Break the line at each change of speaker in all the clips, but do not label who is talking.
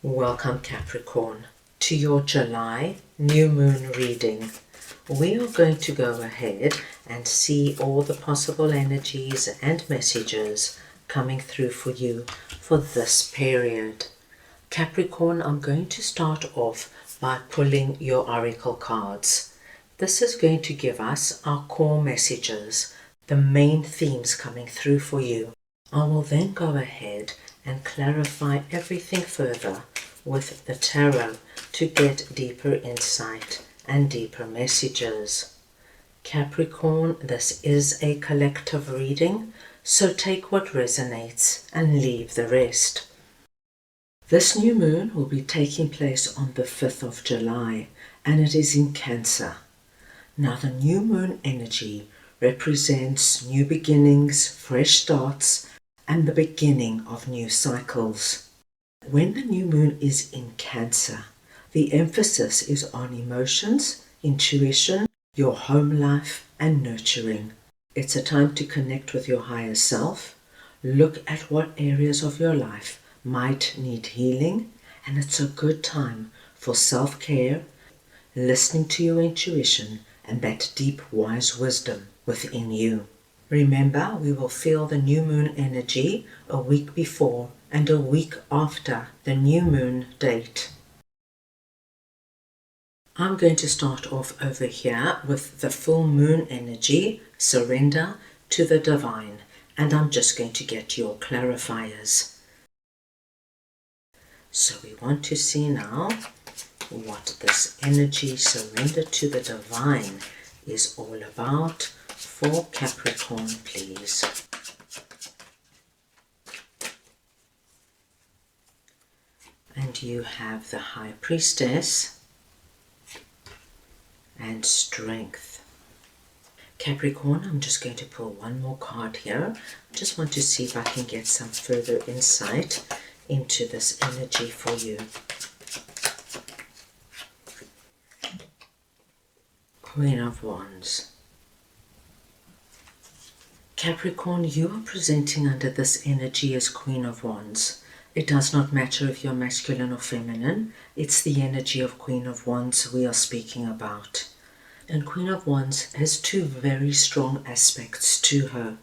Welcome Capricorn to your July new moon reading. We are going to go ahead and see all the possible energies and messages coming through for you for this period. Capricorn, I'm going to start off by pulling your oracle cards. This is going to give us our core messages, the main themes coming through for you. I will then go ahead and clarify everything further with the tarot to get deeper insight and deeper messages. Capricorn, this is a collective reading, so take what resonates and leave the rest. This new moon will be taking place on the 5th of July, and it is in Cancer. Now the new moon energy represents new beginnings, fresh starts, and the beginning of new cycles. When the new moon is in Cancer, the emphasis is on emotions, intuition, your home life, and nurturing. It's a time to connect with your higher self, look at what areas of your life might need healing, and it's a good time for self-care, listening to your intuition, and that deep, wise wisdom within you. Remember, we will feel the new moon energy a week before and a week after the new moon date. I'm going to start off over here with the full moon energy, surrender to the divine, and I'm just going to get your clarifiers. So we want to see now what this energy, surrender to the divine, is all about for Capricorn, please. And you have the High Priestess and Strength. Capricorn, I'm just going to pull one more card here. I just want to see if I can get some further insight into this energy for you. Queen of Wands. Capricorn, you are presenting under this energy as Queen of Wands. It does not matter if you're masculine or feminine. It's the energy of Queen of Wands we are speaking about. And Queen of Wands has two very strong aspects to her.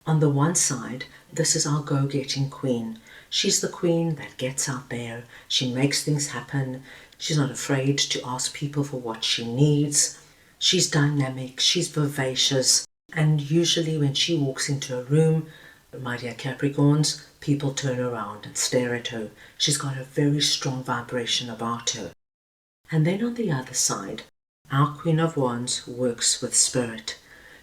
On the one side, this is our go-getting queen. She's the queen that gets out there. She makes things happen. She's not afraid to ask people for what she needs. She's dynamic. She's vivacious. And usually when she walks into a room, my dear Capricorns, people turn around and stare at her. She's got a very strong vibration about her. And then on the other side, our Queen of Wands works with spirit.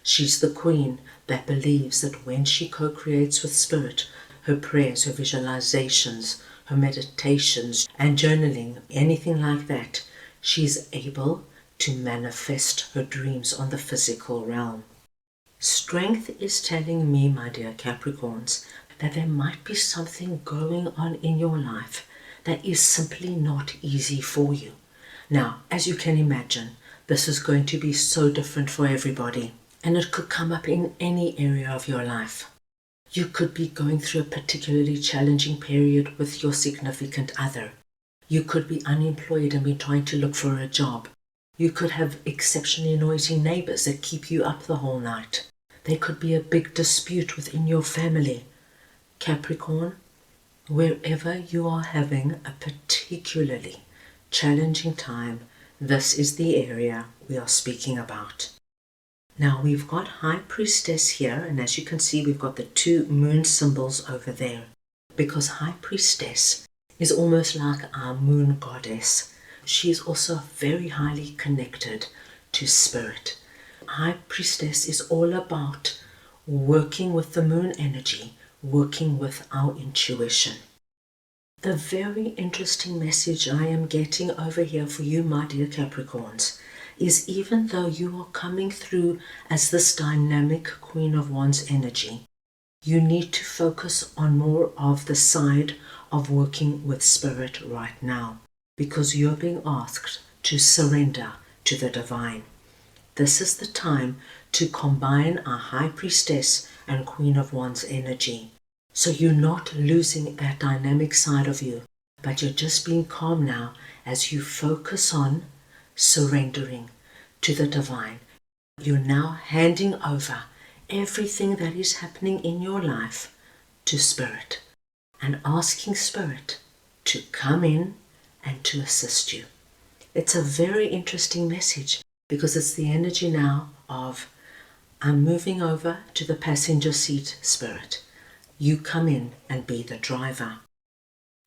She's the queen that believes that when she co-creates with spirit, her prayers, her visualizations, her meditations and journaling, anything like that, she's able to manifest her dreams on the physical realm. Strength is telling me, my dear Capricorns, that there might be something going on in your life that is simply not easy for you. Now, as you can imagine, this is going to be so different for everybody, and it could come up in any area of your life. You could be going through a particularly challenging period with your significant other. You could be unemployed and be trying to look for a job. You could have exceptionally noisy neighbors that keep you up the whole night. There could be a big dispute within your family. Capricorn, wherever you are having a particularly challenging time, this is the area we are speaking about. Now we've got High Priestess here, and as you can see we've got the two moon symbols over there, because High Priestess is almost like our moon goddess. She is also very highly connected to spirit. High Priestess is all about working with the moon energy, working with our intuition. The very interesting message I am getting over here for you, my dear Capricorns, is even though you are coming through as this dynamic Queen of Wands energy, you need to focus on more of the side of working with spirit right now, because you're being asked to surrender to the divine. This is the time to combine our High Priestess and Queen of Wands energy. So you're not losing that dynamic side of you, But you're just being calm now as you focus on surrendering to the divine. You're now handing over everything that is happening in your life to Spirit and asking Spirit to come in and to assist you. It's a very interesting message because it's the energy now of, I'm moving over to the passenger seat, Spirit. You come in and be the driver.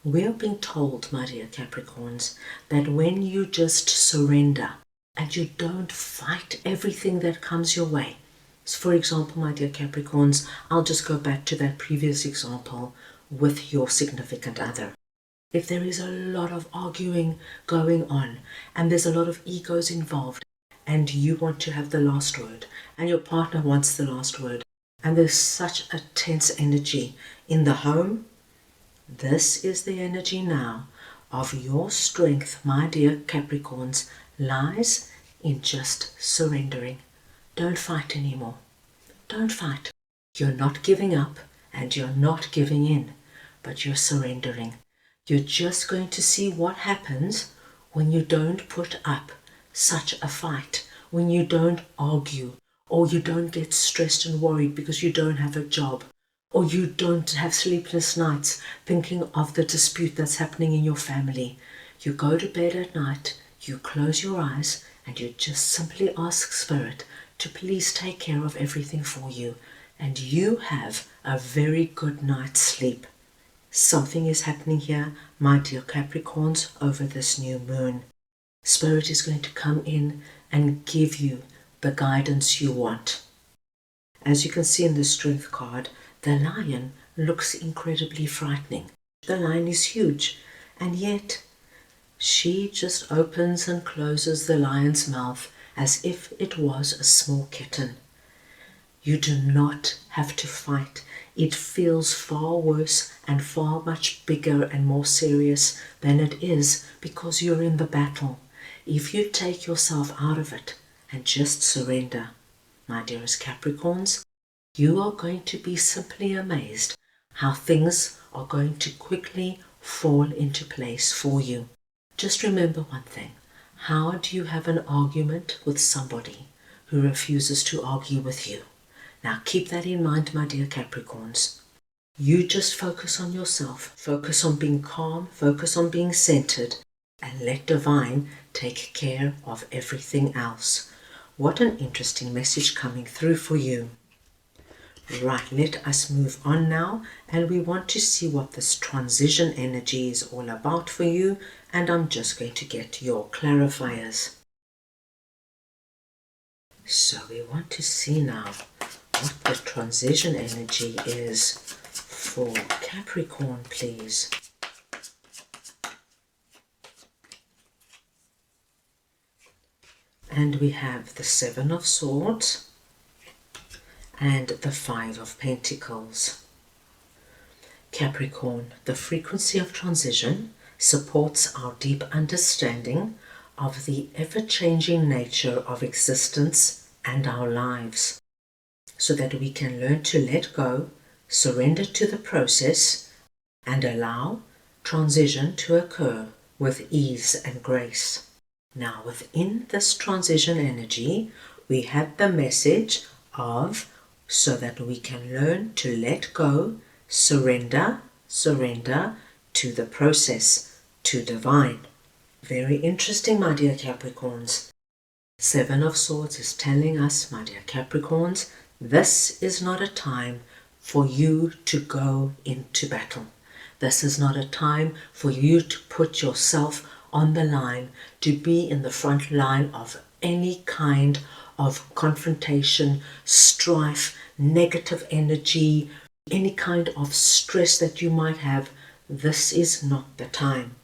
We're being told, my dear Capricorns, that when you just surrender and you don't fight everything that comes your way. So for example, my dear Capricorns, I'll just go back to that previous example with your significant other. If there is a lot of arguing going on and there's a lot of egos involved and you want to have the last word and your partner wants the last word and there's such a tense energy in the home, this is the energy now of your strength, my dear Capricorns, lies in just surrendering. Don't fight anymore. Don't fight. You're not giving up and you're not giving in, but you're surrendering. You're just going to see what happens when you don't put up such a fight, when you don't argue, or you don't get stressed and worried because you don't have a job, or you don't have sleepless nights thinking of the dispute that's happening in your family. You go to bed at night, you close your eyes, and you just simply ask Spirit to please take care of everything for you, and you have a very good night's sleep. Something is happening here, my dear Capricorns, over this new moon. Spirit is going to come in and give you the guidance you want. As you can see in the Strength card, the lion looks incredibly frightening. The lion is huge, and yet she just opens and closes the lion's mouth as if it was a small kitten. You do not have to fight. It feels far worse and far much bigger and more serious than it is because you're in the battle. If you take yourself out of it and just surrender, my dearest Capricorns, you are going to be simply amazed how things are going to quickly fall into place for you. Just remember one thing. How do you have an argument with somebody who refuses to argue with you? Now keep that in mind, my dear Capricorns. You just focus on yourself, focus on being calm, focus on being centered, and let Divine take care of everything else. What an interesting message coming through for you. Right, let us move on now, and we want to see what this transition energy is all about for you, and I'm just going to get your clarifiers. So we want to see now what the transition energy is for Capricorn, please. And we have the Seven of Swords and the Five of Pentacles. Capricorn, the frequency of transition supports our deep understanding of the ever-changing nature of existence and our lives, so that we can learn to let go, surrender to the process, and allow transition to occur with ease and grace. Now, within this transition energy, we have the message of so that we can learn to let go, surrender to the process, to Divine. Very interesting, my dear Capricorns. Seven of Swords is telling us, my dear Capricorns, this is not a time for you to go into battle. This is not a time for you to put yourself on the line, to be in the front line of any kind of confrontation, strife, negative energy, any kind of stress that you might have. This is not the time.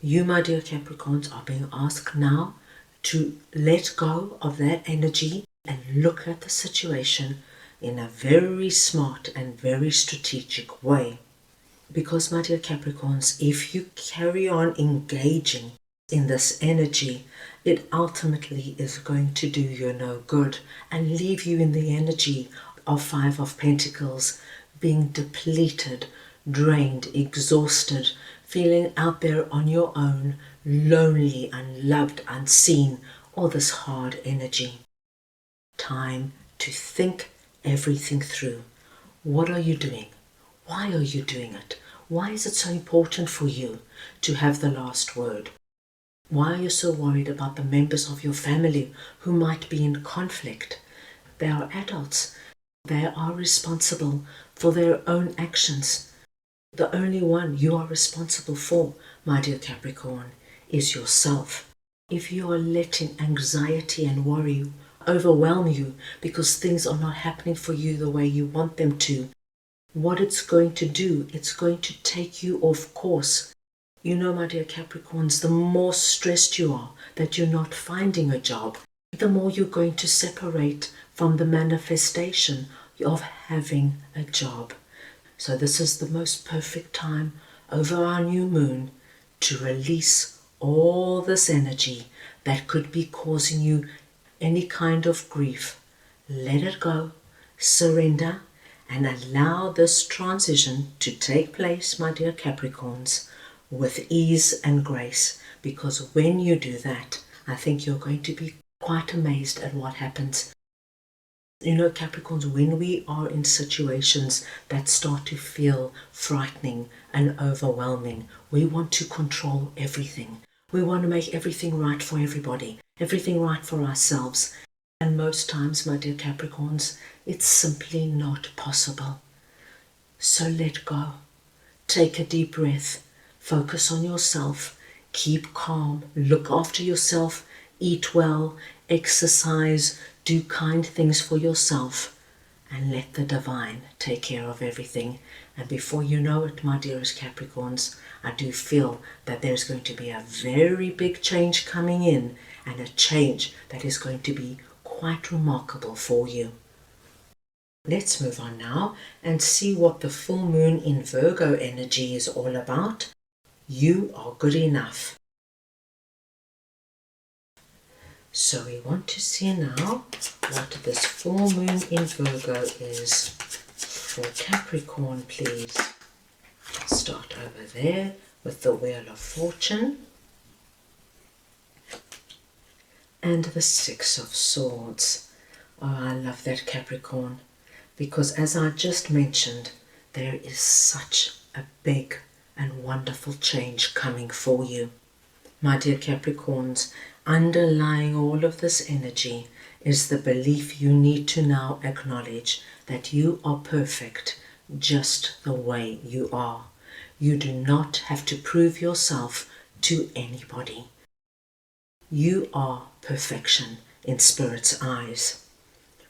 You, my dear Capricorns, are being asked now to let go of that energy and look at the situation in a very smart and very strategic way. Because, my dear Capricorns, if you carry on engaging in this energy, it ultimately is going to do you no good and leave you in the energy of Five of Pentacles, being depleted, drained, exhausted, feeling out there on your own, lonely, unloved, unseen, all this hard energy. Time to think everything through. What are you doing? Why are you doing it? Why is it so important for you to have the last word? Why are you so worried about the members of your family who might be in conflict? They are adults. They are responsible for their own actions. The only one you are responsible for, my dear Capricorn, is yourself. If you are letting anxiety and worry overwhelm you because things are not happening for you the way you want them to, what it's going to do, it's going to take you off course. You know, my dear Capricorns, the more stressed you are that you're not finding a job, the more you're going to separate from the manifestation of having a job. So this is the most perfect time over our new moon to release all this energy that could be causing you any kind of grief. Let it go, surrender, and allow this transition to take place, my dear Capricorns, with ease and grace, because when you do that, I think you're going to be quite amazed at what happens. You know, Capricorns, when we are in situations that start to feel frightening and overwhelming, we want to control everything. We want to make everything right for everybody, everything right for ourselves. And most times, my dear Capricorns, it's simply not possible. So let go. Take a deep breath. Focus on yourself. Keep calm. Look after yourself. Eat well. Exercise. Do kind things for yourself. And let the divine take care of everything. And before you know it, my dearest Capricorns, I do feel that there's going to be a very big change coming in, and a change that is going to be quite remarkable for you. Let's move on now and see what the full moon in Virgo energy is all about. You are good enough. So we want to see now what this full moon in Virgo is for Capricorn, please. Start over there with the Wheel of Fortune and the Six of Swords. Oh, I love that, Capricorn, because as I just mentioned, there is such a big and wonderful change coming for you. My dear Capricorns, underlying all of this energy is the belief you need to now acknowledge that you are perfect just the way you are. You do not have to prove yourself to anybody. You are perfection in Spirit's eyes.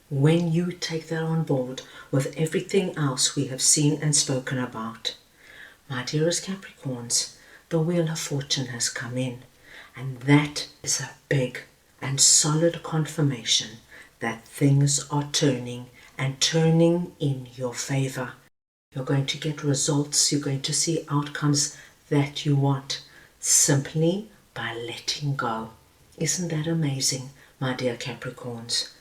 When you take that on board with everything else we have seen and spoken about, my dearest Capricorns, the Wheel of Fortune has come in, and that is a big and solid confirmation that things are turning and turning in your favor. You're going to get results, you're going to see outcomes that you want simply by letting go. Isn't that amazing, my dear Capricorns?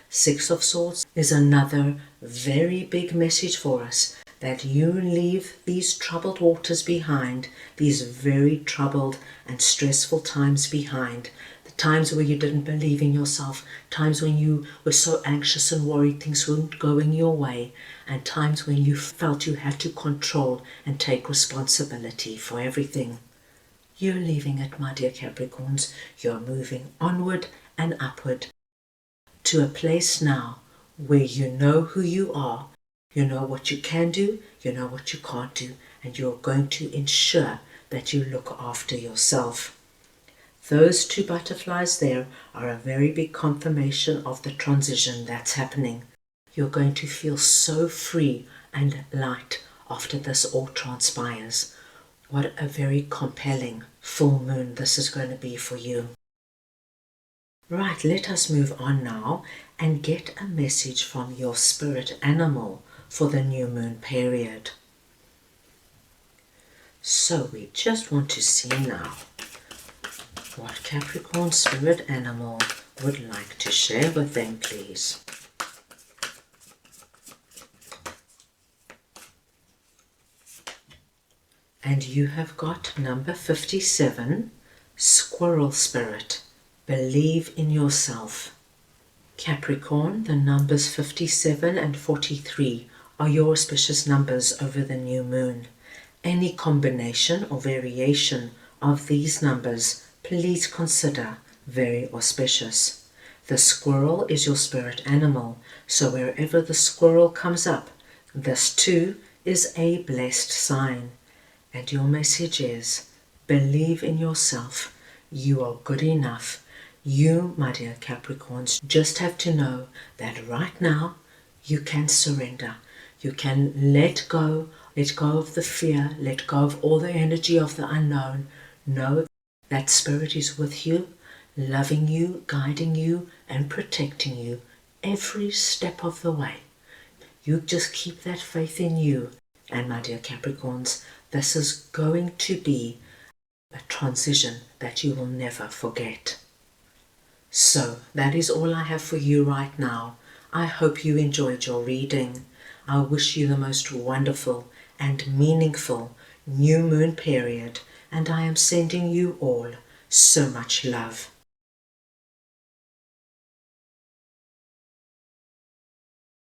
Six of Swords is another very big message for us, that you leave these troubled waters behind, these very troubled and stressful times behind, the times where you didn't believe in yourself, times when you were so anxious and worried things weren't going your way, and times when you felt you had to control and take responsibility for everything. You're leaving it, my dear Capricorns. You're moving onward and upward to a place now where you know who you are, you know what you can do, you know what you can't do, and you're going to ensure that you look after yourself. Those two butterflies there are a very big confirmation of the transition that's happening. You're going to feel so free and light after this all transpires. What a very compelling full moon this is going to be for you. Right, let us move on now and get a message from your spirit animal for the new moon period. So we just want to see now what Capricorn spirit animal would like to share with them, please. And you have got number 57, Squirrel Spirit. Believe in yourself. Capricorn, the numbers 57 and 43 are your auspicious numbers over the new moon. Any combination or variation of these numbers, please consider very auspicious. The squirrel is your spirit animal, so wherever the squirrel comes up, this too is a blessed sign. And your message is, believe in yourself. You are good enough. You, my dear Capricorns, just have to know that right now you can surrender. You can let go of the fear, let go of all the energy of the unknown. Know that Spirit is with you, loving you, guiding you, and protecting you every step of the way. You just keep that faith in you. And my dear Capricorns, this is going to be a transition that you will never forget. So that is all I have for you right now. I hope you enjoyed your reading. I wish you the most wonderful and meaningful new moon period, and I am sending you all so much love.